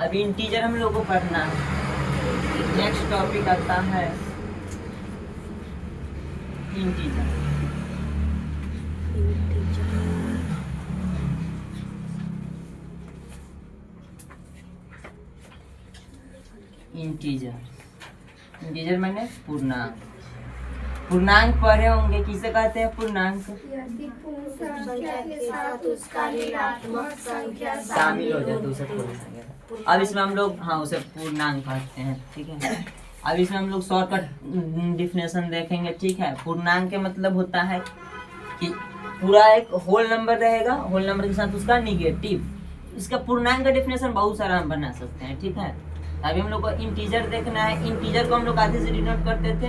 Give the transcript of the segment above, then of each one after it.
अब इंटीजर हम लोग को पढ़ना है। नेक्स्ट टॉपिक आता है इंटीजर। इंटीजर मैंने पूर्णांक। पूर्णांक पढ़े होंगे, किसे कहते हैं पूर्णांक? यदि पूर्ण संख्या के साथ उसका ऋणात्मक संख्या शामिल हो जाए तो उसे पूर्ण संख्या। अब इसमें हम लोग उसे पूर्णांक कहते हैं, ठीक है। अब इसमें हम लोग शॉर्टकट डिफिनेशन देखेंगे, ठीक है। पूर्णांक के मतलब होता है कि पूरा एक होल नंबर रहेगा, होल नंबर के साथ उसका निगेटिव। इसका पूर्णांक का डिफिनेशन बहुत सारा हम बना सकते हैं, ठीक है। अभी हम लोग को इंटीजर देखना है। इंटीजर को हम लोग आधे से डिनोट करते थे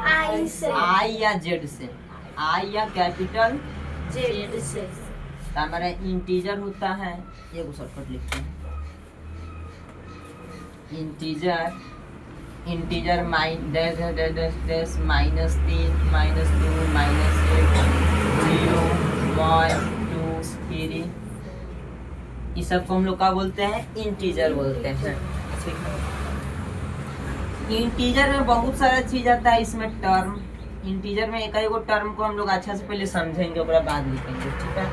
आई या जेड से, आई या कैपिटल जेड से। तो हमारा इंटीजर होता है, ये को शॉर्टकट लिखते हैं, इंटीजर -3 -2 -1 -2 3, इस सब को हम लोग क्या बोलते हैं? इंटीजर बोलते हैं। इंटीजर में बहुत सारा चीज आता है, इसमें टर्म। इंटीजर में एक ही टर्म को हम लोग अच्छा से पहले समझेंगे, उसके बाद लिखेंगे, ठीक है।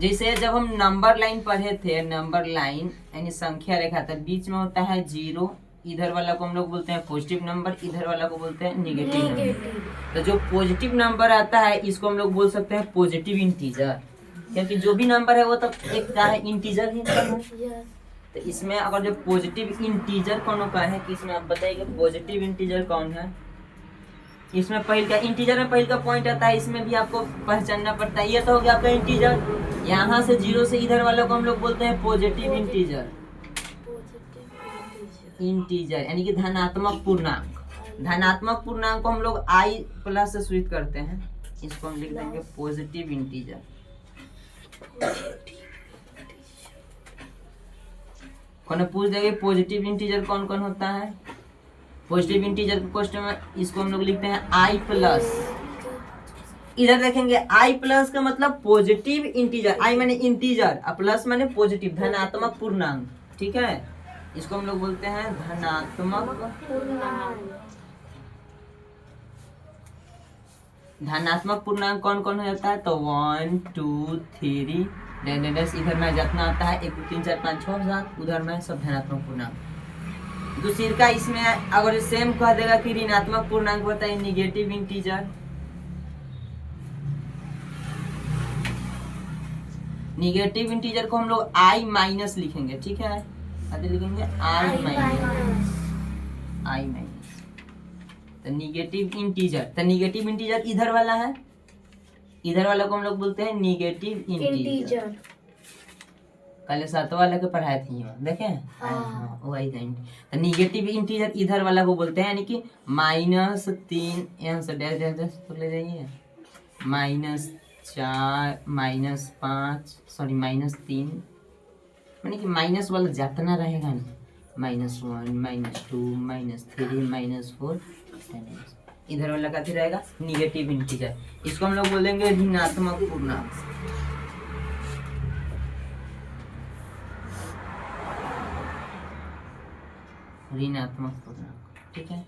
जैसे जब हम नंबर लाइन पढ़े थे, नंबर लाइन यानी संख्या रेखा, तब बीच में होता है 0, इधर वाला को हम लोग बोलते हैं पॉजिटिव नंबर, इधर वाला को बोलते हैं निगेटिव नंबर। तो जो पॉजिटिव नंबर आता है इसको हम लोग बोल सकते हैं पॉजिटिव इंटीजर, क्योंकि जो भी नंबर है वो तब एक क्या है? इंटीजर ही है। तो इसमें अगर जो पॉजिटिव इंटीजर कौन का है, कि इसमें आप बताइए पॉजिटिव इंटीजर कौन है। इसमें पहले का इंटीजर में पहले का पॉइंट आता है, इसमें भी आपको पहचानना पड़ता है। ये तो हो गया आपका इंटीजर। यहाँ से 0 से इधर वालों को हम लोग बोलते हैं पॉजिटिव इंटीजर। इंटीजर यानी कि धनात्मक पूर्णांक। धनात्मक पूर्णांक को हम लोग आई प्लस से सूचित करते हैं, इसको हम लिख देंगे पॉजिटिव इंटीजर। कौन पूछ देंगे पॉजिटिव इंटीजर कौन कौन होता है? पॉजिटिव इंटीजर के क्वेश्चन में इसको हम लोग लिखते हैं आई प्लस। इधर देखेंगे आई प्लस का मतलब पॉजिटिव इंटीजर, आई माने इंटीजर, प्लस माने पॉजिटिव, धनात्मक पूर्णांक, ठीक है। इसको हम लोग बोलते हैं धनात्मक पूर्णांक। धनात्मक पूर्णांक कौन कौन हो जाता है? तो 1 2 3 इधर में जितना आता है 1 2 3 4 5 6 7, उधर में सब धनात्मक पूर्णांक। दूसरी का इसमें अगर सेम कह देगा कि ऋणात्मक पूर्णांक होता है निगेटिव इंटीजर। निगेटिव इंटीजर को हम लोग आई माइनस लिखेंगे, ठीक है। आगे लिखेंगे आई माइनस, आई माइनस। तो निगेटिव इंटीजर, तो निगेटिव इंटीजर इधर वाला है, इधर वाला को हम लोग बोलते हैं निगेटिव इंटीजर। कल 7 वाला के पढ़ाए थी, देखें वही तो निगेटिव इंटीजर इधर वाला को बोलते हैं, यानी कि -3 यहाँ से डैश डैश डैश तो ले जाइए, -4 -5 सॉरी -3, यानी कि माइनस वाला जितना रहेगा ना, -1 -2 -3 -4, इधर वाला का रहेगा निगेटिव इंटीजर। इसको हम लोग बोलेंगे ऋणात्मक पूर्णांक। ऋणात्मक पूर्णांक, ठीक है।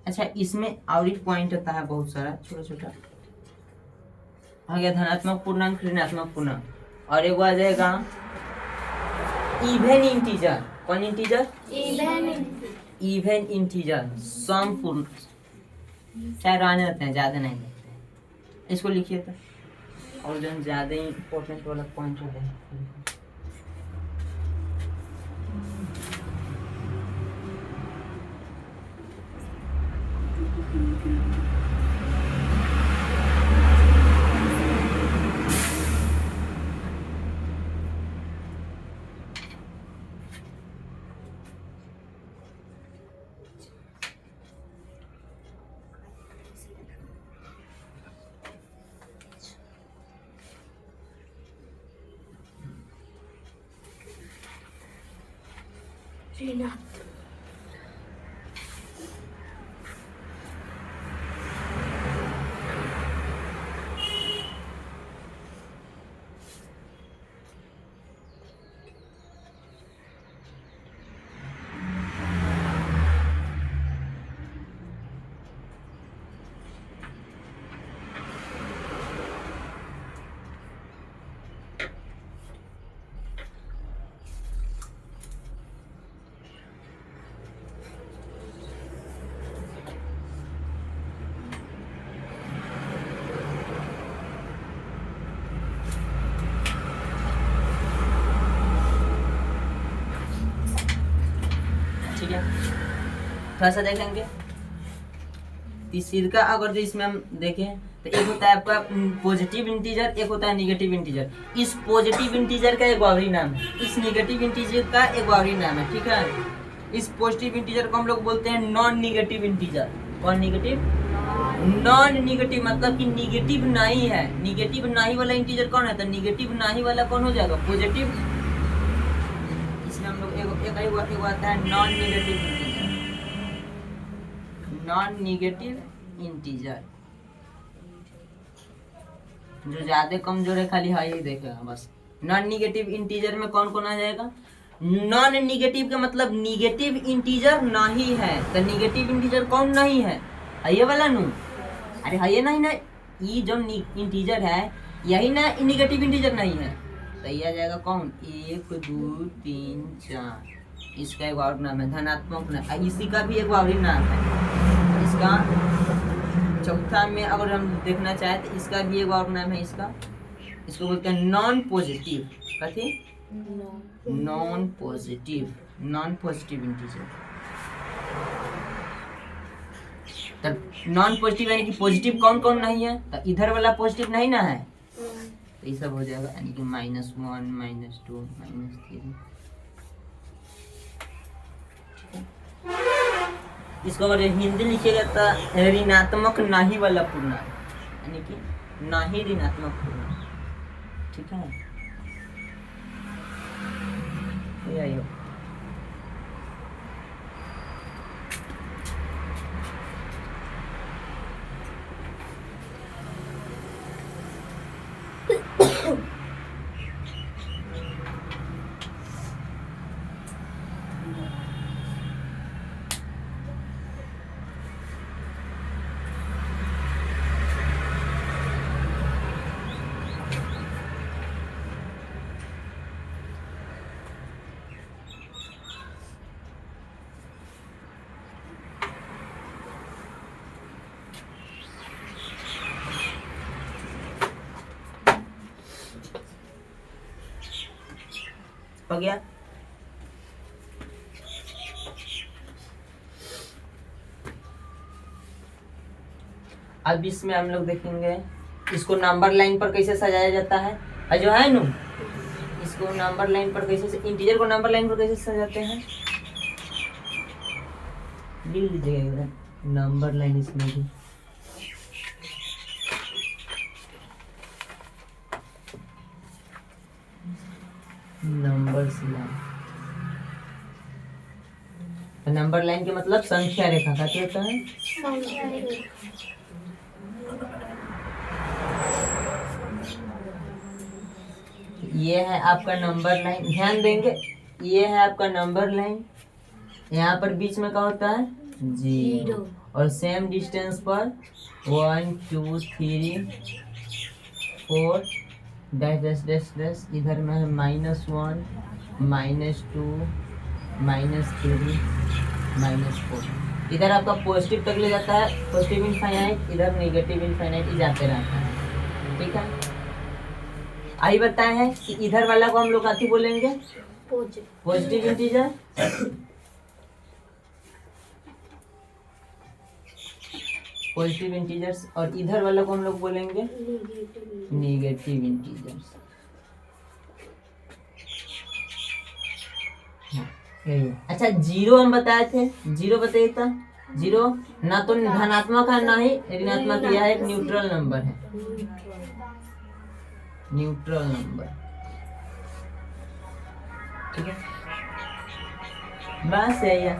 अच्छा, इसमें और एक पॉइंट आता है बहुत सारा छोटा छोटा। आ गया धनात्मक पूर्णांक, ऋणात्मक पूर्णांक, और एक आ जाएगा इवन इंटीजर। कौन इंटीजर? इवन इंटीजर, सम पूर्ण। चाहे रहने देते हैं, ज्यादा नहीं देते हैं। इसको लिखिए तो, और जो ज्यादा इंपॉर्टेंट वाला पॉइंट होता है। थोड़ा सा देखेंगे। तीसरा अगर जो इसमें हम देखें तो एक होता है आपका पॉजिटिव इंटीजर, एक होता है निगेटिव इंटीजर। इस पॉजिटिव इंटीजर का एक बावरी नाम है, इस निगेटिव इंटीजर का एक बावरी नाम है, ठीक है। इस पॉजिटिव इंटीजर को हम लोग बोलते हैं नॉन निगेटिव इंटीजर। कौन निगेटिव? नॉन निगेटिव, मतलब कि निगेटिव नहीं है। निगेटिव नहीं वाला इंटीजर कौन है? तो निगेटिव नहीं वाला कौन हो जाएगा? पॉजिटिव। इसमें हम लोग एक आता है non negative integer, non negative integer जो ज्यादा कमजोर है, खाली हाई ही देखेगा बस। नॉन निगेटिव इंटीजर में कौन कौन आ जाएगा? नॉन निगेटिव का मतलब निगेटिव इंटीजर नहीं है। तो निगेटिव इंटीजर कौन नहीं है? ये वाला नू, अरे है नहीं ना, ये जो इंटीजर है यही ना निगेटिव इंटीजर नहीं है। तो ये आ जाएगा कौन? 1 2 3 4। इसका एक और नाम है धनात्मक नाम, इसी का भी एक और नाम है। इसका चौथा में अगर हम देखना चाहें तो इसका भी एक और नाम है, इसको बोलते हैं नॉन पॉजिटिव। कथी? Non positive, non positive integer. तब नॉन पॉजिटिव यानी कि पॉजिटिव कौन कौन नहीं है? तो इधर वाला पॉजिटिव नहीं ना है, तो ये सब हो जाएगा, यानी कि -1 -2 -3। इसको अगर हिंदी लिखिएगा तो ऋणात्मक नाही वाला पूर्णांक, यानी कि नाही ऋणात्मक पूर्णांक, ठीक है। यही हो। हो गया। अब इसमें हम लोग देखेंगे इसको नंबर लाइन पर कैसे सजाया जाता है। और जो है ना, इसको नंबर लाइन पर कैसे, इंटीजर को नंबर लाइन पर कैसे सजाते हैं, लिख लीजिएगा नंबर लाइन। इसमें भी नंबर लाइन, नंबर लाइन के मतलब संख्या रेखा का क्या होता है? ये है आपका नंबर लाइन, ध्यान देंगे, ये है आपका नंबर लाइन। यहाँ पर बीच में क्या होता है? 0, और सेम डिस्टेंस पर 1 2 3 4 डैश डैश डैश। इधर में है -1 -2 -3 -4। इधर आपका पॉजिटिव तक ले जाता है, पॉजिटिव इनफाइनाइट, इधर नेगेटिव इनफाइनाइट जाते रहता है, ठीक है। आई बताए हैं कि इधर वाला को हम लोग काफी बोलेंगे पॉजिटिव इंटीजर, पॉजिटिव इंटीजर्स, और इधर वाला को हम लोग बोलेंगे नेगेटिव इंटीजर्स। अच्छा 0 हम बताए थे, 0 बताइए था। 0 ना तो धनात्मक है ना ही ऋणात्मक, यह एक न्यूट्रल नंबर है, न्यूट्रल नंबर, ठीक है। बस यही है।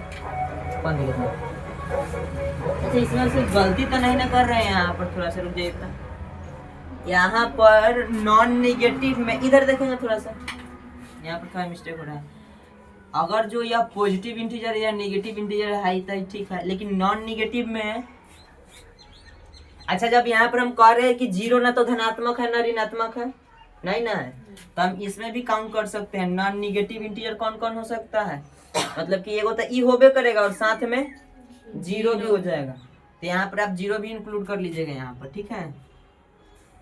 अच्छा इसमें से गलती तो नहीं ना कर रहे हैं, यहाँ पर थोड़ा सा रुक जाइए। यहाँ पर नॉन नेगेटिव में इधर देखेंगे थोड़ा सा, यहाँ पर थोड़ा मिस्टेक हो रहा है। अगर जो यह पॉजिटिव इंटीजर या नेगेटिव इंटीजर है तो ठीक है, लेकिन नॉन नेगेटिव में, अच्छा जब यहाँ पर हम कह रहे हैं कि 0 ना तो धनात्मक है ना ऋणात्मक है, नहीं ना है, तो हम इसमें भी काउंट कर सकते हैं। नॉन नेगेटिव इंटीजर कौन कौन हो सकता है, मतलब कि एगो तो ई होबे करेगा और साथ में 0 भी हो जाएगा, तो यहाँ पर आप 0 भी इंक्लूड कर लीजिएगा यहाँ पर, ठीक है।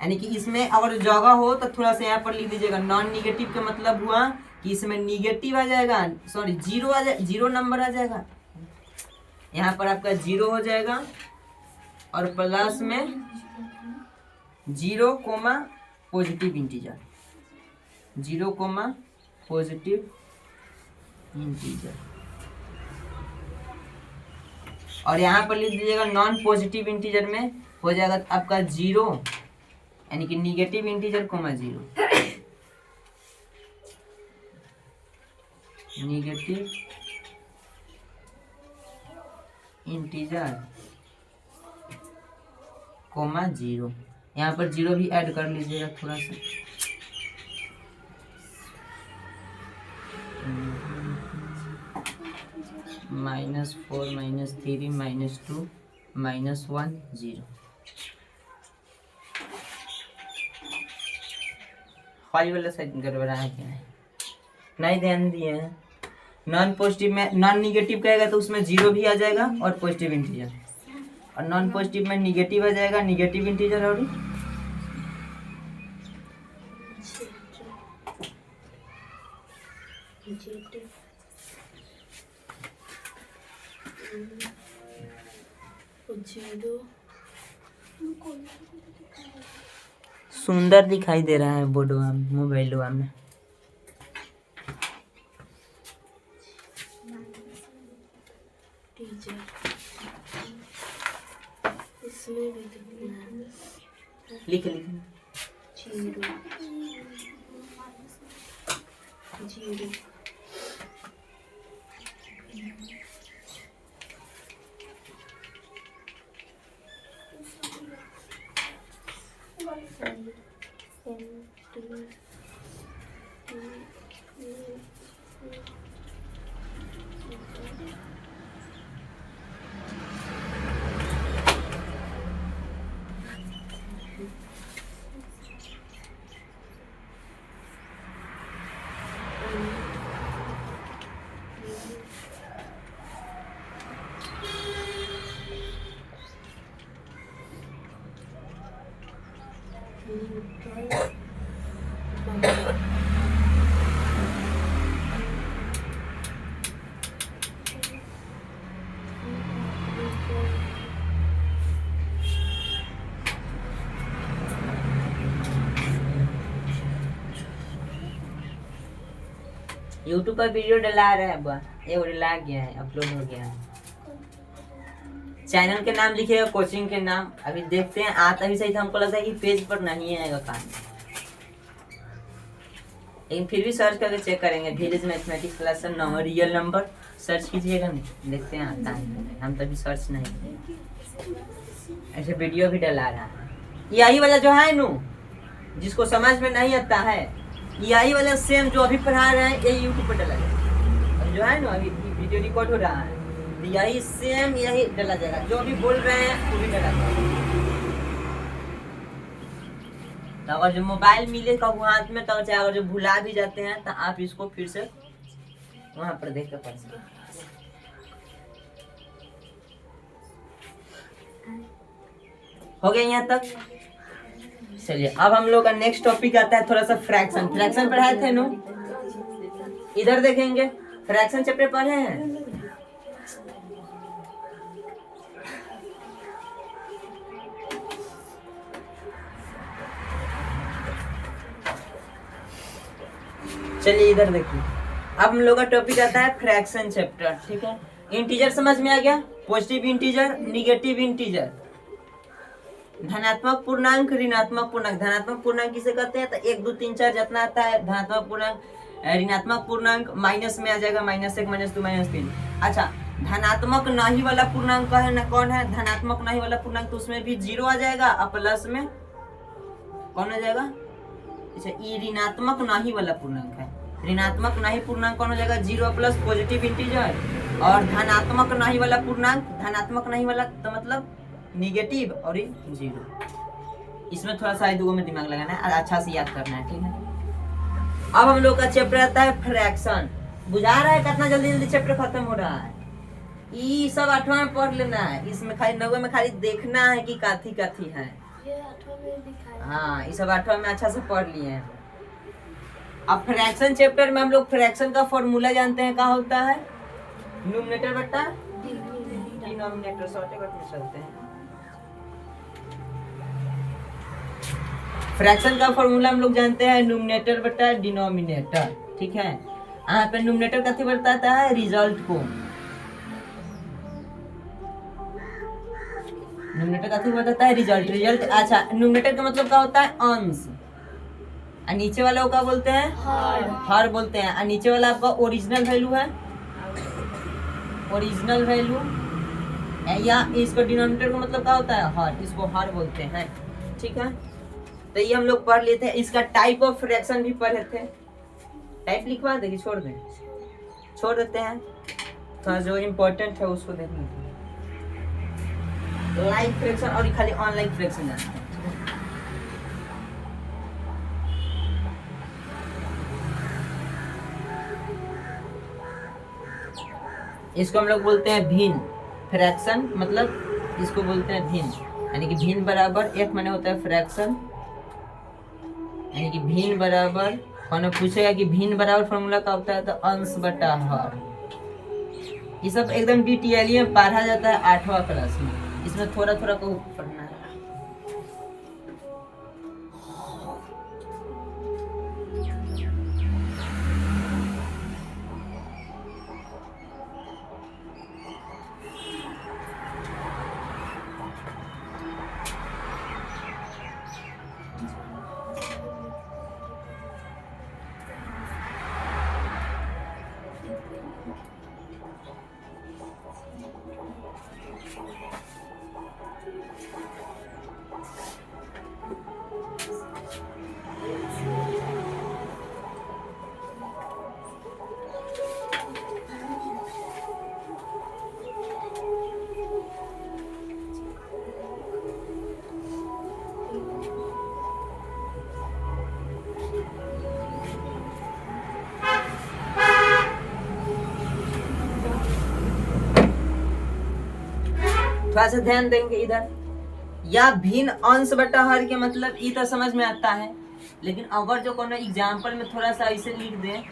यानी कि इसमें अगर जगह हो तो थोड़ा सा यहाँ पर लिख दीजिएगा। नॉन निगेटिव का मतलब हुआ कि इसमें निगेटिव आ जाएगा, सॉरी 0 आ जाए, 0 नंबर आ जाएगा, यहाँ पर आपका 0 हो जाएगा और प्लस में 0 comma positive integer, 0 comma positive integer. और यहाँ पर लिख दीजिएगा नॉन पॉजिटिव इंटीजर में हो जाएगा आपका 0 यानी कि negative integer comma 0, negative integer comma 0। यहाँ पर 0 भी ऐड कर लीजिएगा थोड़ा सा। -4 -3 -2 -1 0। खाली वाला साइड गड़बड़ा है क्या है, नहीं ध्यान दिए हैं। नॉन पॉजिटिव में नॉन निगेटिव कहेगा तो उसमें 0 भी आ जाएगा और पॉजिटिव इंटीजर, और नॉन पॉजिटिव में निगेटिव आ जाएगा, निगेटिव इंटीजर और सुंदर दिखाई दे रहा है बोर्डवा मोबाइलवा में। लिख लिख 0 यूट्यूब पर वीडियो डला रहा है, ये डला गया है, अपलोड हो गया है। चैनल के नाम लिखिएगा, कोचिंग के नाम। अभी देखते हैं आता भी सही था, हमको लगता है कि पेज पर नहीं आएगा काम, लेकिन फिर भी सर्च करके चेक करेंगे। Village mathematics class number real number search कीजिएगा, देखते हैं आता है। हम तभी सर्च नहीं, ऐसे वीडियो भी डला रहा है। यही वाला जो है नु, जिसको समझ में नहीं आता है, यही वाला सेम जो अभी पढ़ा रहे हैं यही यूट्यूब पर डला जाएगा। और जो है ना अभी वीडियो रिकॉर्ड हो रहा है, यही सेम यही डला जाएगा, जो भी बोल रहे हैं वो भी डला जाएगा। तो अगर जो मोबाइल मिलेगा वो हाथ में, तो अगर जो भुला भी जाते हैं तो आप इसको फिर से वहां पर देख कर पढ़ सकते। हो गया यहाँ तक। चलिए अब हम लोग का नेक्स्ट टॉपिक आता है थोड़ा सा फ्रैक्शन। फ्रैक्शन पढ़ाए थे नो, इधर देखेंगे। फ्रैक्शन चैप्टर पढ़े हैं? चलिए इधर देखिए, अब हम लोग का टॉपिक आता है फ्रैक्शन चैप्टर। ठीक है, इंटीजर समझ में आ गया, पॉजिटिव इंटीजर, निगेटिव इंटीजर, धनात्मक पूर्णांक, ऋणात्मक पूर्णांक। धनात्मक पूर्णांक किसे कहते हैं? तो 1 2 3 4 जितना आता है धनात्मक पूर्णांक। ऋणात्मक पूर्णांक माइनस में आ जाएगा, -1 -2 -3। अच्छा, धनात्मक नहीं वाला पूर्णांक है ना, कौन है धनात्मक नहीं वाला पूर्णांक? तो उसमें भी 0 आ जाएगा और प्लस में कौन आ जाएगा? अच्छा, ये ऋणात्मक नहीं वाला पूर्णांक है। ऋणात्मक नहीं पूर्णांक कौन हो जाएगा? 0 प्लस पॉजिटिव इंटीजर। और धनात्मक नहीं वाला पूर्णांक, धनात्मक नहीं वाला तो मतलब निगेटिव और 0। इसमें थोड़ा सा दो में दिमाग लगाना है, अच्छा से याद करना है। ठीक है, अब हम लोग का चैप्टर आता है फ्रैक्शन। बुझा रहा है कितना जल्दी जल्दी चैप्टर खत्म हो रहा है। ये सब 8वां में पढ़ लेना है, इसमें खाली 9वें में खाली देखना है कि काथी काथी है। हाँ, ये सब 8वां में अच्छा से पढ़ लिए हैं। अब फ्रैक्शन चैप्टर में हम लोग फ्रैक्शन का फॉर्मूला जानते हैं, क्या होता है? न्यूमरेटर बटा डिनोमिनेटर शॉर्टकट में चलते हैं। फ्रैक्शन का फॉर्मूला हम लोग जानते हैं न्यूमरेटर बटा डिनोमिनेटर, ठीक है। यहाँ पे न्यूमरेटर कथी बताता है, रिजल्ट को। न्यूमरेटर कथी बताता है, रिजल्ट। रिजल्ट अच्छा, न्यूमरेटर का मतलब क्या होता है, अंश। और नीचे वाला को क्या बोलते हैं, हर बोलते हैं। और नीचे वाला आपका ओरिजिनल वैल्यू है, ओरिजिनल वैल्यू। या इसको डिनोमिनेटर का मतलब क्या होता है, हर, इसको हर बोलते हैं, ठीक है। तो ये हम लोग पढ़ लेते हैं। इसका टाइप ऑफ फ्रैक्शन भी पढ़े थे। टाइप लिखवा देंगे, छोड़ देते हैं। तो जो इम्पोर्टेंट है उसको देख लेते हैं। लाइक फ्रैक्शन और खाली ऑनलाइन फ्रैक्शन जानते हैं। इसको हम लोग बोलते हैं भिन्न फ्रैक्शन, मतलब इसको बोलते हैं भिन्न, यानी कि भिन्न बराबर एक माने होता है फ्रैक्शन, यानी कि भिन्न बराबर, कौन पूछेगा कि भिन्न बराबर फॉर्मूला का होता है, तो अंश बटा हर। ये सब एकदम डिटेल में पढ़ा जाता है 8वां क्लास में। इसमें थोड़ा थोड़ा को पढ़ना है। थोड़ा सा ध्यान देंगे इधर। या भिन्न अंश बटा हर के मतलब ये तो समझ में आता है, लेकिन अगर जो कोनो एग्जाम्पल में थोड़ा सा ऐसे लिख दें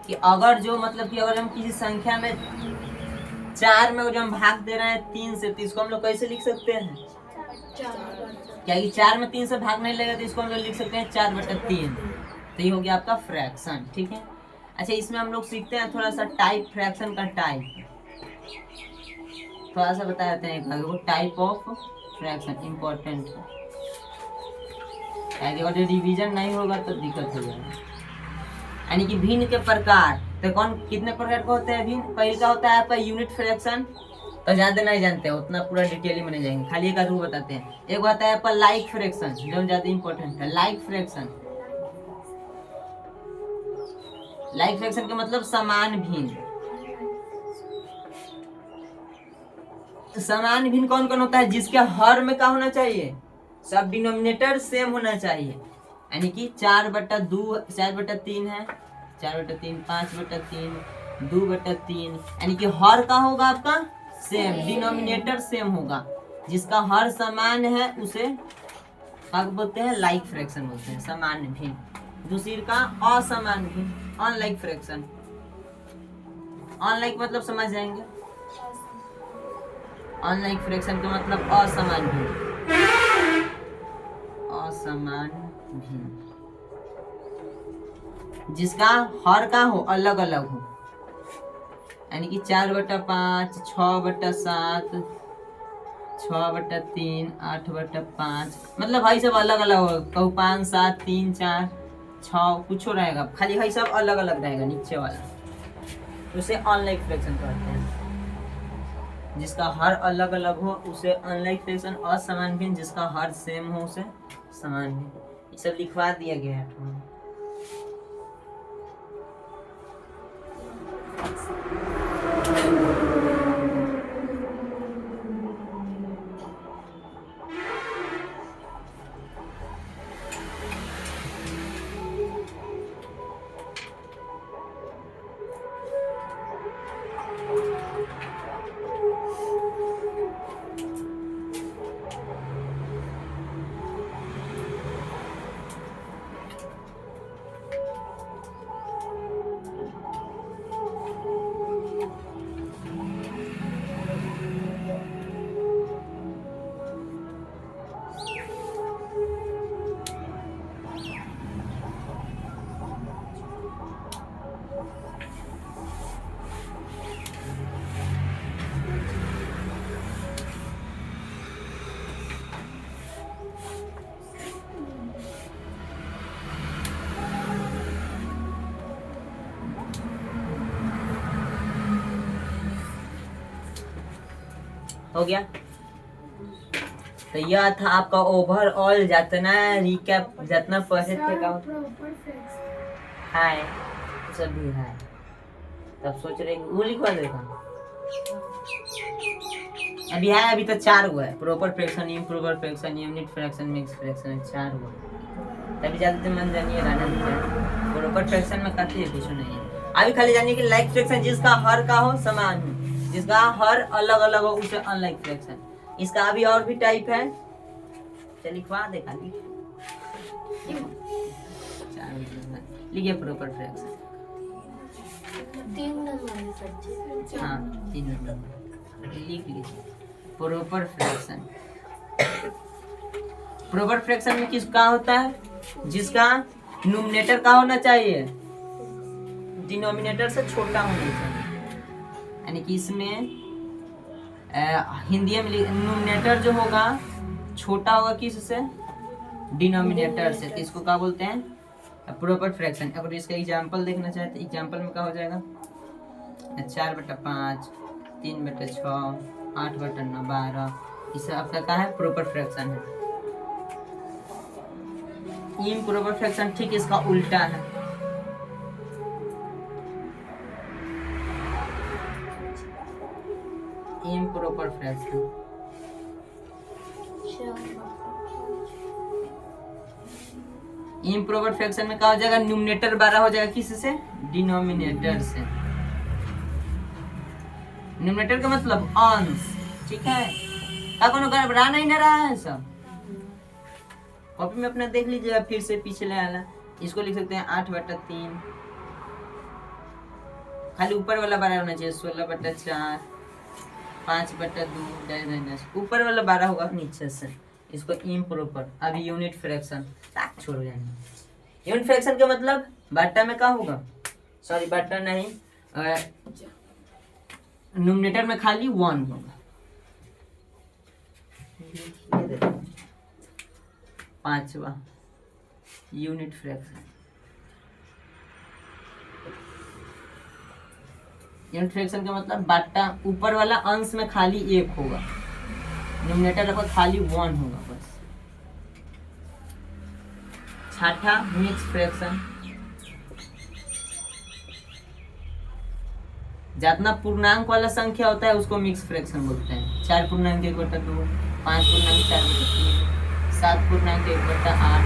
कि अगर जो मतलब कि अगर हम किसी संख्या में 4 में जो हम भाग दे रहे हैं 3 से, तो इसको हम लोग कैसे लिख सकते हैं, क्या ये 4 में 3 से भाग नहीं लगेगा, तो इसको हम लोग लिख सकते हैं 4/3। तो ये हो गया आपका फ्रैक्शन, ठीक है। अच्छा, इसमें हम लोग सीखते हैं थोड़ा सा टाइप, फ्रैक्शन का टाइप थोड़ा सा बता देते हैं। वो टाइप ऑफ फ्रैक्शन इम्पोर्टेंट है, अगर रिवीजन नहीं होगा तो दिक्कत हो जाएगा। यानी कि भिन्न के प्रकार, तो कौन कितने प्रकार के होते हैं भिन्न। पहले का होता है आपका यूनिट फ्रैक्शन, तो ज्यादा नहीं जानते हैं, उतना पूरा डिटेल में नहीं जाएंगे, खाली एक आधु बताते हैं। एक होता है आपका लाइक फ्रैक्शन, जो ज्यादा इंपॉर्टेंट है। लाइक फ्रैक्शन, लाइक फ्रैक्शन का मतलब समान भिन्न। समान भिन्न कौन कौन होता है, जिसके हर में क्या होना चाहिए, सब डिनोमिनेटर सेम होना चाहिए। यानी कि 4/2, 4/3 है, 4/3, 5/3, 2/3, यानी कि हर का होगा आपका सेम, डिनोमिनेटर सेम होगा। जिसका हर समान है उसे क्या बोलते हैं, लाइक फ्रैक्शन बोलते हैं, समान भिन्न। दूसरी का असमान भिन्न, अनलाइक फ्रैक्शन। अनलाइक मतलब समझ जाएंगे, अनलाइक फ्रैक्शन का मतलब असमान भिन्न, असमान भिन्न, जिसका हर का हो अलग अलग हो। यानी कि 4/5, 6/7, 6/3, 8/5, मतलब भाई सब अलग अलग हो। कहू 5, 7, 3, 4, 6 कुछ रहेगा, खाली भाई सब अलग अलग रहेगा नीचे वाला। उसे अनलाइक फ्रैक्शन कहते हैं। जिसका हर अलग अलग हो उसे अनलाइक फ्रैक्शन। असमान भिन्न, जिसका हर सेम हो उसे समान भिन्न। ये सब लिखवा दिया गया है। हो गया। तो यह था आपका ओवरऑल जितना रिकैप जितना पढ़े थे का हाय सब भी है। तब सोच रहे वो लिखवा देगा अभी है। अभी तो 4 हुआ है, proper fraction, improper fraction, unit fraction, mix fraction, 4 हुआ। तभी ज्यादा मन जानिए गाना नहीं जाए। प्रॉपर फ्रैक्शन में करते हैं कुछ नहीं है। अभी खाली जानिए कि लाइक फ्रैक्शन जिसका हर का हो समान हो, जिसका हर अलग अलग हो उसे अनलाइक फ्रैक्शन। इसका अभी और भी टाइप है, चल लिखवा दे खाली लिखिए प्रॉपर फ्रैक्शन 3 नंबर। हाँ 3 नंबर लिख लीजिए प्रॉपर फ्रैक्शन। प्रॉपर फ्रैक्शन में किसका होता है? जिसका न्यूमरेटर का होना चाहिए डिनोमिनेटर से छोटा होना चाहिए। यानी कि इसमें हिंदी में न्यूमरेटर जो होगा छोटा होगा किससे? डिनोमिनेटर से। तो इसको क्या बोलते हैं? Proper fraction. अगर इसका एग्जांपल देखना चाहे तो एग्जांपल में क्या हो जाएगा? 4/5, 3/6, 8/9, 12। इस आपका क्या है? प्रॉपर फ्रैक्शन है। इम्प्रॉपर फ्रैक्शन ठीक इसका उल्टा है। इम्प्रॉपर फ्रैक्शन इम्प्रॉपर फ्रैक्शन में क्या हो जाएगा? न्यूमरेटर 12 हो जाएगा किससे? डिनोमिनेटर से। न्यूमरेटर का मतलब अंश, ठीक है? क्या कोनो घबरा नहीं ना रहा है सब? कॉपी में अपना देख लीजिएगा फिर से पिछले वाला। इसको लिख सकते हैं 8/3, खाली ऊपर वाला 12 होना चाहिए। 16/4, 5/2, ऊपर वाला 12 होगा नीचे से। इसको इम्प्रॉपर। अभी यूनिट फ्रैक्शन छोड़ जाएंगे। यूनिट फ्रैक्शन का मतलब बट्टा में क्या होगा? सॉरी बट्टा नहीं, न्यूमरेटर में खाली 1 होगा। 5वां यूनिट फ्रैक्शन। यूनिट फ्रैक्शन का मतलब बट्टा ऊपर वाला अंश में खाली 1 होगा, न्यूमरेटर में खाली 1 होगा बस। 6ठा मिक्स फ्रैक्शन। जितना पूर्णांक वाला संख्या होता है उसको मिक्स फ्रैक्शन बोलते हैं। 4 पूर्णांक 1/2, 5 पूर्णांक 4/3, 7 पूर्णांक 1/8,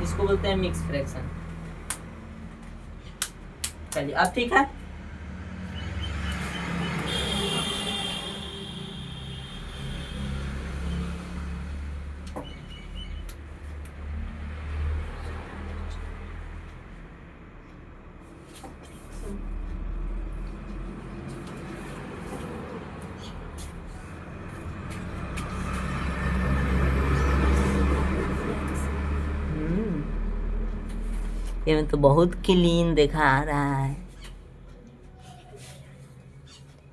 इसको बोलते हैं मिक्स फ्रैक्शन। चलिए अब ठीक है। ये तो बहुत क्लीन दिखा रहा है।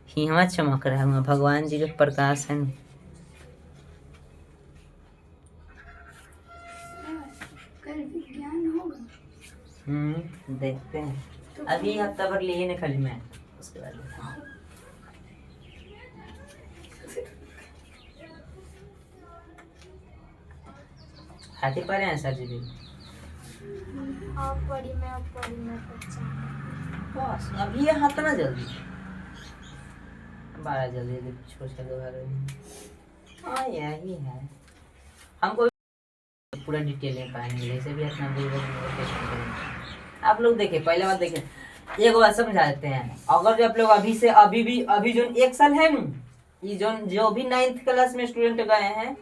हिमा चमक रहा है, भगवान जी का प्रकाश है ना। कल विज्ञान होगा। देखते हैं। अभी हफ्ता भर लिए ना खाली मैं, उसके बाद हाथी पर हैं सर जी। आप पढ़ी मैं बच्चा। बस अभी ये हाथ ना जल्दी 12 जल्दी छोटे हाँ यही है। हमको पूरा डिटेल में पाएंगे जैसे भी अपना आप लोग देखे। पहले बात देखें, एक बात समझा देते हैं। अगर जो आप लोग अभी जो 1 साल है ना, ये जो भी 9th क्लास में स्टूडेंट गए हैं,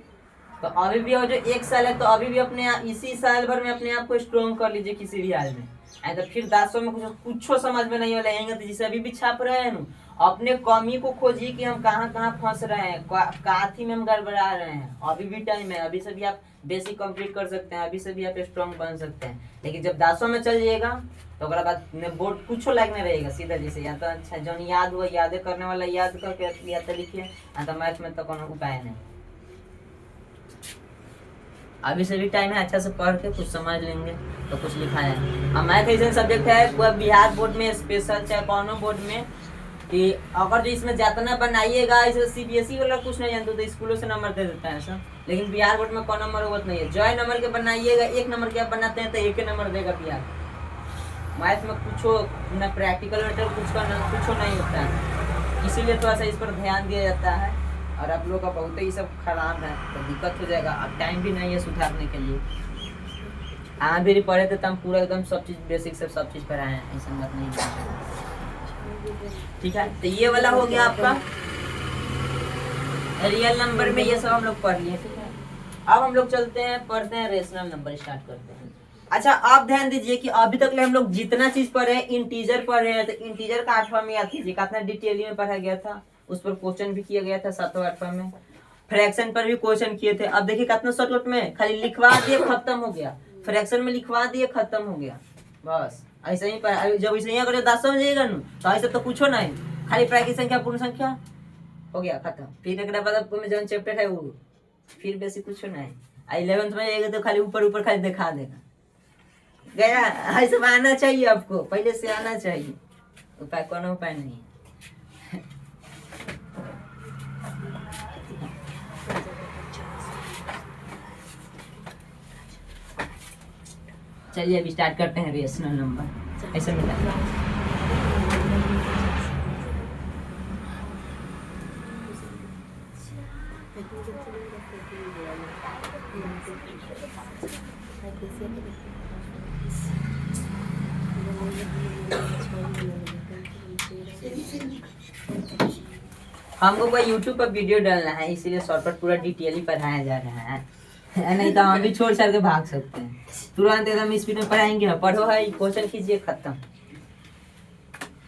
तो अभी भी जो 1 साल है, तो अभी भी अपने इसी साल भर में अपने आप को स्ट्रॉन्ग कर लीजिए किसी भी हाल में। तो फिर 10 में कुछ समझ में नहीं वाला है। तो जिसे अभी भी छाप रहे हैं ना, अपने कमी को खोजिए कि हम कहाँ कहाँ फंस रहे हैं, काथी में हम गड़बड़ा रहे हैं। अभी भी टाइम है, अभी से भी आप बेसिक कंप्लीट कर सकते हैं, अभी से भी आप स्ट्रॉन्ग बन सकते हैं। लेकिन जब 10 में चल जाइएगा तो अगर बाद बोर्ड कुछ लायक नहीं रहेगा, सीधा जैसे या तो अच्छा जो याद हुआ याद करने वाला याद करके या तो लिखिए, तो मैथ में तो कोनो उपाय नहीं। अभी से भी टाइम है, अच्छा से पढ़ के कुछ समझ लेंगे तो कुछ लिखा है। अब मैथ ऐसा सब्जेक्ट है, पूरा बिहार बोर्ड में स्पेशल चाहे कौनो बोर्ड में कि अगर जो इसमें जितना बनाइएगा, इसे सीबीएसई वाला कुछ नहीं जानते तो स्कूलों से नंबर दे देता है सब, लेकिन बिहार बोर्ड में कौन नंबर होता नहीं है। जॉय नंबर के बनाइएगा, 1 नंबर के आप बनाते हैं तो 1 नंबर देगा बिहार। मैथ में कुछ ना प्रैक्टिकल मैटर कुछ का ना कुछ नहीं होता है, इसीलिए थोड़ा सा इस पर ध्यान दिया जाता है। और आप लोग का बहुत ही सब खराब है तो दिक्कत हो जाएगा। अब टाइम भी नहीं है सुधारने के लिए। हाँ भी पढ़े थे तो हम पूरा एकदम सब चीज़ बेसिक से सब चीज़ पढ़ाए हैं, ऐसा बात नहीं है। ठीक है, तो ये वाला हो गया आपका रियल नंबर में, ये सब हम लोग पढ़ लिए। ठीक है, अब हम लोग चलते हैं पढ़ते हैं रेशनल नंबर स्टार्ट करते हैं। अच्छा, आप ध्यान दीजिए कि अभी तक हम लोग जितना चीज पढ़े हैं, इंटीजर पढ़े हैं, तो इंटीजर का 8वां में याद कीजिए कितना डिटेल में पढ़ा गया था, उस पर क्वेश्चन भी किया गया था 7वां 8वां में। फ्रैक्शन पर भी क्वेश्चन किए थे। अब देखिए कितना शॉर्टकट में खाली लिखवा दिए खत्म हो गया, फ्रैक्शन में लिखवा दिए खत्म हो गया, बस ऐसे ही जब ऐसे ही अगर 10 समझिएगा ना तो ऐसे तो कुछ नहीं, खाली प्राकृतिक संख्या पूर्ण संख्या हो गया खत्म। फिर एक बाद आपको में जो चैप्टर है वो फिर बेसिक कुछ नहीं। 11th में जाएगा तो खाली ऊपर ऊपर खाली दिखा देगा गया। ऐसे आना चाहिए, आपको पहले से आना चाहिए, उपाय कौन उपाय नहीं है। चलिए अभी स्टार्ट करते हैं रेशनल नंबर। ऐसे मिला हमको कोई यूट्यूब पर वीडियो डालना है, इसीलिए शॉर्टकट पूरा डिटेल ही पढ़ाया जा रहा है। नहीं तो हम भी छोड़ छाड़ के भाग सकते हैं, तुरंत एकदम स्पीड में पढ़ाएंगे। पढ़ो है क्वेश्चन कीजिए खत्म।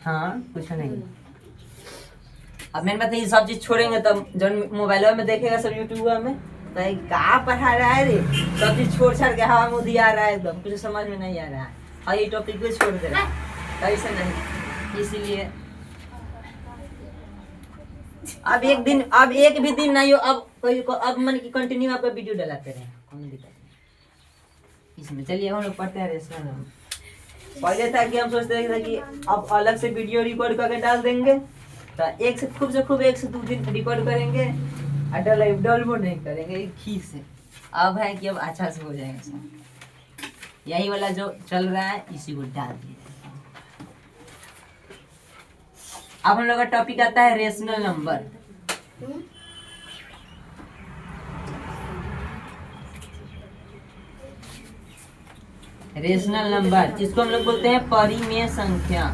हाँ कुछ नहीं। अब मैंने बात ये सब चीज छोड़ेंगे तब जो मोबाइल में देखेगा सब यूट्यूब में तो क्या पढ़ा रहा है रे, सब चीज छोड़ छाड़ के हवा में दिया रहा है, एकदम कुछ समझ में नहीं आ रहा है और ये टॉपिक को छोड़ दे रहा है, ऐसा नहीं। इसीलिए अब एक भी दिन नहीं हो, अब मन की कंटिन्यू आपका वीडियो डलाते रहे, कोई दिक्कत नहीं इसमें। चलिए हम लोग पढ़ते हैं रेशनल नंबर। पहले था कि हम सोचते थे कि अब अलग से वीडियो रिकॉर्ड करके डाल देंगे तो एक से खूब 1 से 2 दिन रिकॉर्ड करेंगे और डाउनलोड नहीं करेंगे खींच से। अब है कि अब अच्छा से हो जाएगा सब, यही वाला जो चल रहा है इसी को डाल दिए। अब हम लोग का टॉपिक आता है रेशनल नंबर। रेशनल नंबर जिसको हम लोग बोलते हैं परिमेय संख्या।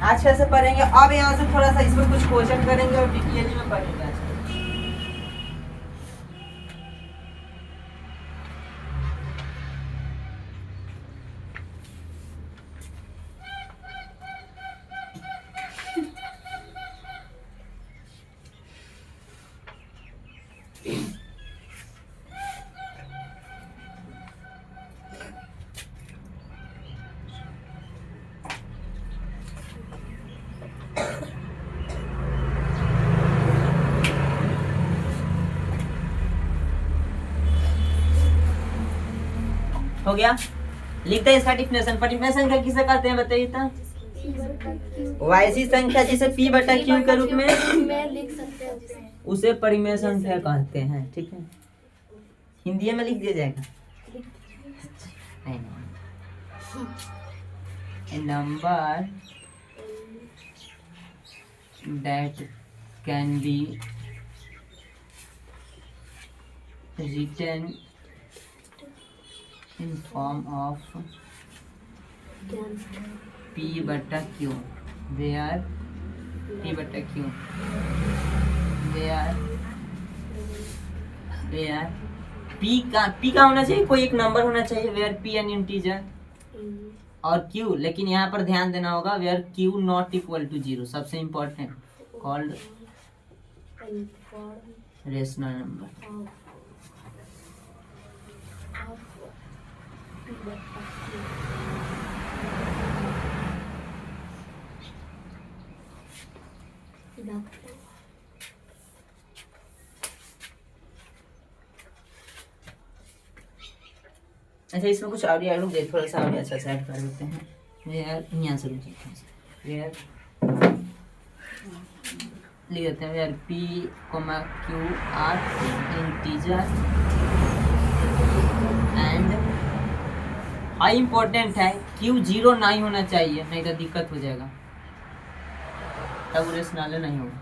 अच्छे से पढ़ेंगे। अब यहाँ से थोड़ा सा इस पर कुछ क्वेश्चन करेंगे और डिटेल में पढ़ेंगे। हो गया, लिखते हैं इसका डिफिनेशन। परिमेय संख्या किसे कहते हैं बताइए तो? वैसी संख्या जिसे p बटा q के रूप में लिख सकते हैं उसे परिमेय संख्या कहते हैं। ठीक है, हिंदी में लिख दिया जाएगा। Number that can be written in form of p बटा q where p बटा q where p का होना चाहिए, कोई एक नंबर होना चाहिए where p an integer और q, लेकिन यहाँ पर ध्यान देना होगा where q not equal to 0, सबसे इम्पोर्टेंट, called रेशनल नंबर। अच्छा इसमें कुछ और ऐड दे, थोड़ा सा और अच्छा से ऐड कर देते हैं। वेयर यहाँ से वेयर लिख देते हैं where P, Q R integer and high important है Q 0 नहीं होना चाहिए, नहीं तो दिक्कत हो जाएगा, तब रेशनल नहीं होगा।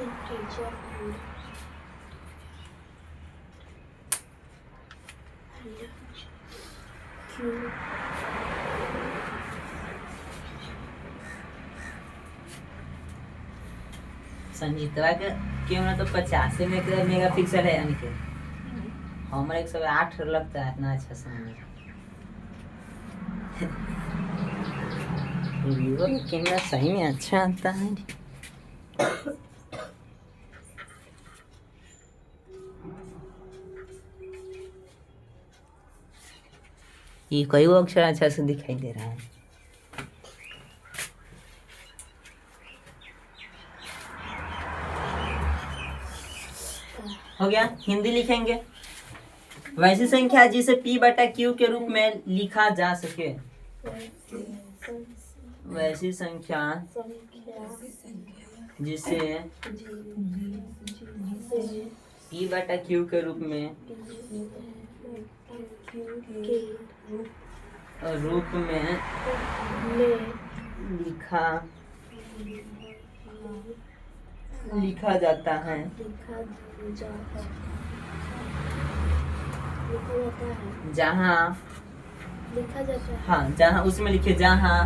integer and Q संगीतवा के कैमरा तो 50 मेगा पिक्सल है, यानी कि हमारा 108 लगता है, इतना अच्छा समझ वीवो का कैमरा सही में अच्छा आता है। ये कई अक्षर अच्छा से दिखाई दे रहा है। हो गया। हिंदी लिखेंगे, वैसी संख्या जिसे P बटा Q के रूप में लिखा जा सके, वैसी संख्या जिसे P बटा Q के रूप में लिखा जाता है, जहाँ हाँ जहाँ उसमें लिखे जहाँ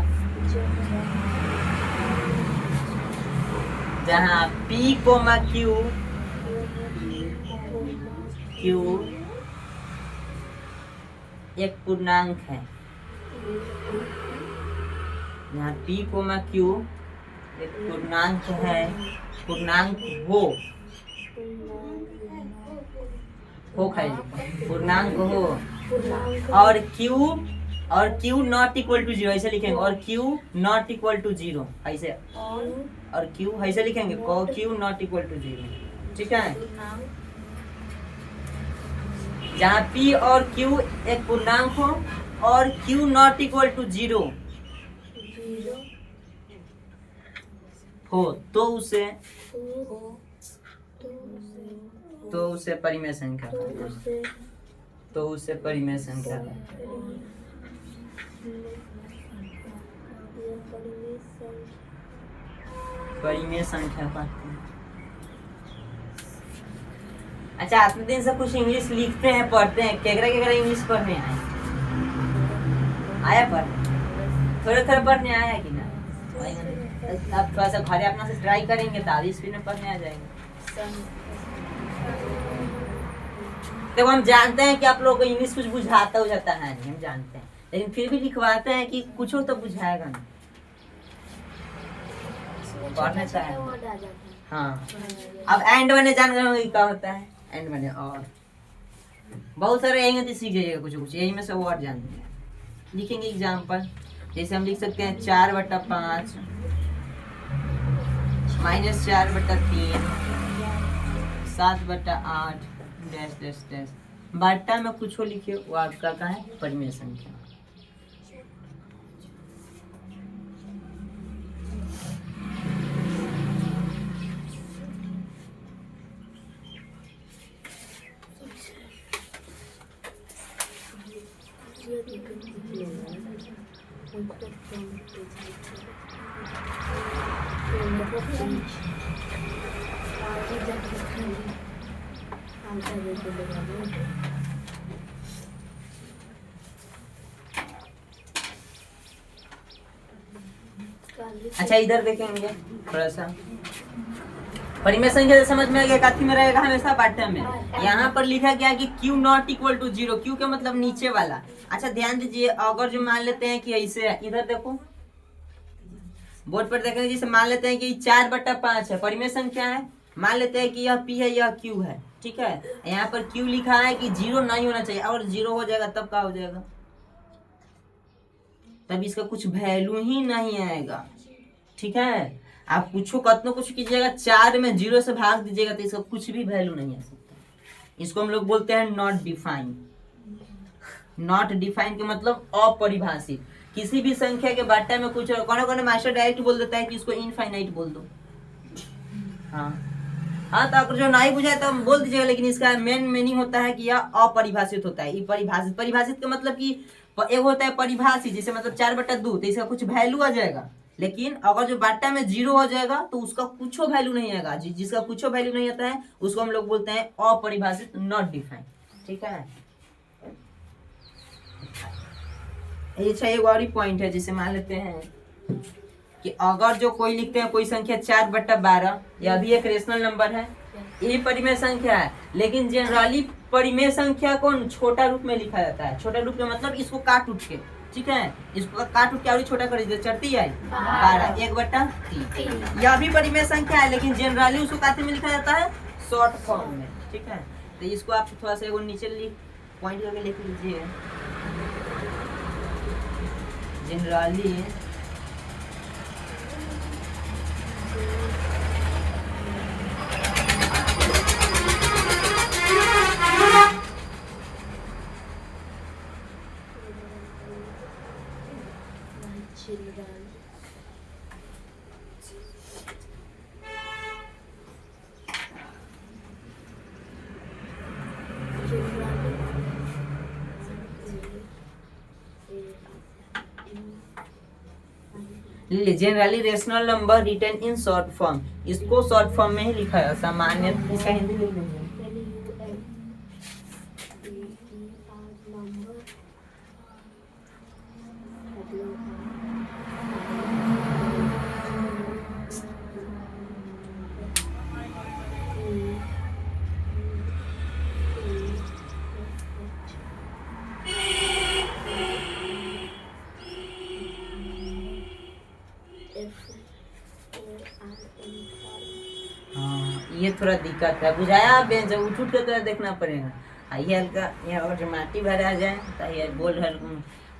P, Q एक पूर्णांक है, जहाँ P, Q एक पूर्णांक है, पूर्णांक हो खाइए पूर्णांक हो, और Q नॉट इक्वल टू 0 ऐसे लिखेंगे, और Q नॉट इक्वल टू 0 ऐसे, और Q ऐसे लिखेंगे Q नॉट इक्वल टू 0, ठीक है। जहाँ P और Q एक पूर्णांक हो और Q नॉट इक्वल टू 0 हो, तो उसे परिमेय संख्या पाते हैं। अच्छा आत्म दिन से कुछ इंग्लिश लिखते हैं, पढ़ते हैं, केकरा इंग्लिश पढ़ने आया थोड़ा पढ़ने आया कि ना? अब थोड़ा सा घरे अपना से ट्राई करेंगे तो आधी स्पीड में पढ़ने आ जाएंगे। तो हम जानते हैं कि आप लोगों को इंग्लिश कुछ बुझाता हो जाता है नहीं, हम जानते हैं, लेकिन फिर भी लिखवाते हैं कि कुछ हो तो बुझाएगा नहीं, पढ़ने चाहिए। हाँ अब एंड मैंने जान गए क्या होता है, एंड मैंने और बहुत सारे यही तो सीख जाइएगा, कुछ यही में से वर्ड जानते हैं। लिखेंगे एग्जाम्पल, जैसे हम लिख सकते हैं 4/5 -4/3 7/8 डैश डैश डैश। बट्टा में कुछ हो लिखिए, वो आपका का है परिमेय संख्या। अच्छा इधर देखेंगे थोड़ा सा, परिमेय संख्या समझ में आ गया, काथी में रहेगा हमेशा पाठ्यक्रम में। यहाँ पर लिखा गया कि Q not equal to 0, Q का मतलब नीचे वाला। अच्छा ध्यान दीजिए, अगर जो मान लेते हैं कि ऐसे है, इधर देखो बोर्ड पर देखेंगे, जैसे मान लेते हैं कि 4/5 है, परिमेय संख्या है, मान लेते हैं कि यह P है यह Q है, ठीक है। यहाँ पर Q लिखा है कि 0 नहीं होना चाहिए, और 0 हो जाएगा तब क्या हो जाएगा, तब इसका कुछ वैल्यू ही नहीं आएगा, ठीक है, आप कुछ कतनो कुछ कीजिएगा, 4 में 0 से भाग दीजिएगा तो इसका कुछ भी वैल्यू नहीं आ सकता। इसको हम लोग बोलते हैं नॉट डिफाइन। नॉट डिफाइन के मतलब अपरिभाषित। किसी भी संख्या के बाटा में कुछ, कौन कौन मास्टर डायरेक्ट बोल देता है कि इसको इनफाइनाइट बोल दो। हाँ हाँ, तो अगर जो नहीं बुझाए तो हम बोल दीजिएगा, लेकिन इसका मेन मीनिंग होता है कि यह अपरिभाषित होता है। ये परिभाषित, परिभाषित का मतलब कि एक होता है परिभाषित, जैसे मतलब 4/2 तो इसका कुछ वैल्यू आ जाएगा, लेकिन अगर जो बाटा में 0 हो जाएगा तो उसका कुछ वैल्यू नहीं आएगा। जिसका कुछ वैल्यू नहीं आता है उसको हम लोग बोलते हैं अपरिभाषित, नॉट डिफाइंड। ठीक है, अच्छा एक और ही पॉइंट है, जैसे मान लेते हैं कि अगर जो कोई लिखते हैं कोई संख्या 4/12, यह भी एक रेशनल नंबर है, ये परिमेय संख्या है, लेकिन जनरली परिमेय संख्या को छोटा रूप में लिखा जाता है। छोटा रूप में मतलब इसको काट उठ के, ठीक है, इसको काट उठ के और छोटा कर दीजिए, चढ़ती है 12, 1/3। यह भी परिमेय संख्या है, लेकिन जनरली उसको काते में लिखा जाता है, शॉर्ट फॉर्म में। ठीक है, तो इसको आप थोड़ा सा नीचे पॉइंट करके लिख लीजिए। Generally generally rational number written in short form, इसको शॉर्ट फॉर्म में ही लिखा है। सामान्य, इसका हिंदी लिख लीजिए। ये थोड़ा दिक्कत है, बुझाया बेंच जब उठ के तो देखना पड़ेगा। ये हल्का ये और जो माटी भर आ जाए तो ये बोल रहे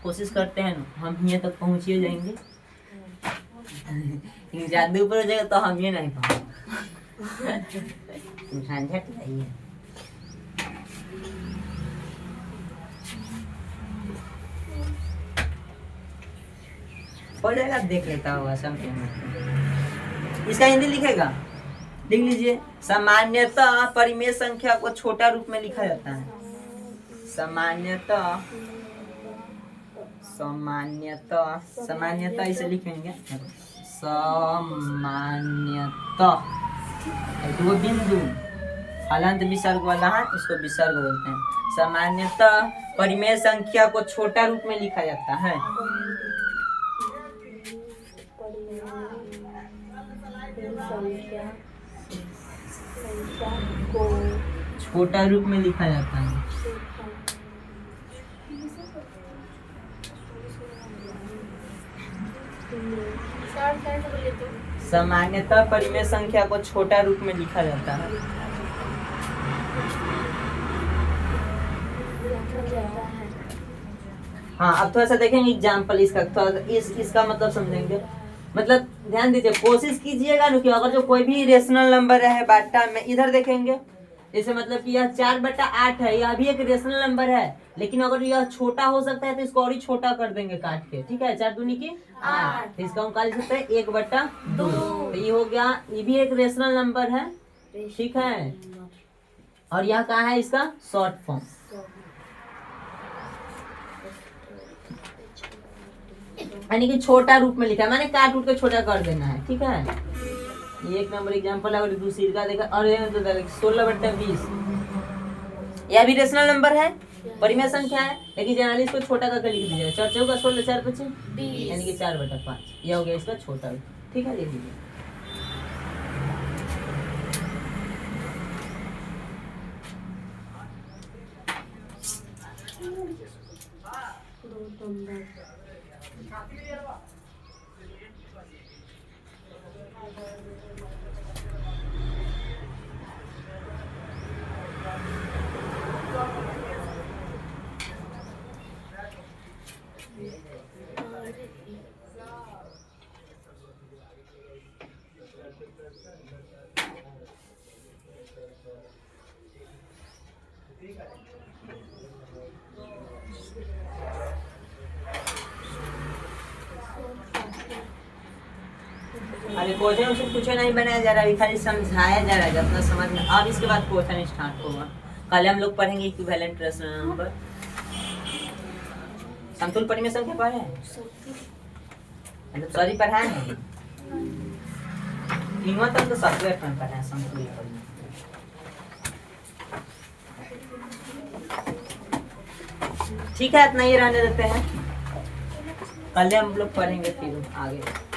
कोशिश करते हैं ना, हम यहाँ तक पहुँच ही जाएंगे। ज़्यादा ऊपर हो जाएगा तो हम ये नहीं पाएंगे। झंझट नहीं है। हो जाएगा, देख लेता होगा सब। इसका हिंदी लिखेगा, लिख लीजिए। सामान्यतः परिमेय संख्या को छोटा रूप में लिखा जाता है। सामान्यतः इसे लिखेंगे सामान्यतः, दो बिंदु हलंत विसर्ग वाला है, इसको विसर्ग बोलते हैं। सामान्यतः परिमेय संख्या को छोटा रूप में लिखा जाता है। छोटा रूप में लिखा जाता है। सामान्यतः परिमेय संख्या को छोटा रूप में लिखा जाता है। हाँ, अब थोड़ा सा देखेंगे एग्जाम्पल इसका, थोड़ा इसका मतलब समझेंगे। मतलब ध्यान दीजिए, कोशिश कीजिएगा ना कि अगर जो कोई भी रेशनल नंबर है बाटा में, इधर देखेंगे जैसे मतलब कि यह 4/8 है, यह भी एक रेशनल नंबर है, लेकिन अगर यह छोटा हो सकता है तो इसको और ही छोटा कर देंगे काट के। ठीक है, 4 दूनी की 8, तो इसका हम क्या लिख सकते हैं 1/2। तो ये हो गया, ये भी एक रेशनल नंबर है। ठीक है, और यह कहाँ है इसका शॉर्ट फॉर्म। यानी कि छोटा रूप में लिखा है, मैंने काट उठ के छोटा कर देना है। ठीक है, ये एक नंबर एग्जांपल है। और दूसरी का देखा, और 16/20, यह भी रेशनल नंबर है, परिमेय संख्या है, लेकिन जनरली इसको छोटा करके लिख दीजिएगा। 4 चौका 16, 4 5 20, यानी कि 4/5, यह हो गया इसका छोटा रूप। ठीक है, लिख लीजिए। अभी क्वेश्चन उसे कुछ नहीं बनाया जा रहा है, अभी खाली समझाया जा रहा है जितना समझ में। अब इसके बाद क्वेश्चन स्टार्ट होगा। कल हम लोग पढ़ेंगे इक्विवेलेंट रेशनल नंबर। समतुल परिमेय क्या पढ़े हैं? मतलब सॉरी पढ़ाए हैं तीनों तक तो सॉफ्टवेयर पर पढ़े हैं समतुल परिमेय। ठीक है, इतना ही रहने देते हैं, कल हम लोग पढ़ेंगे फिर आगे।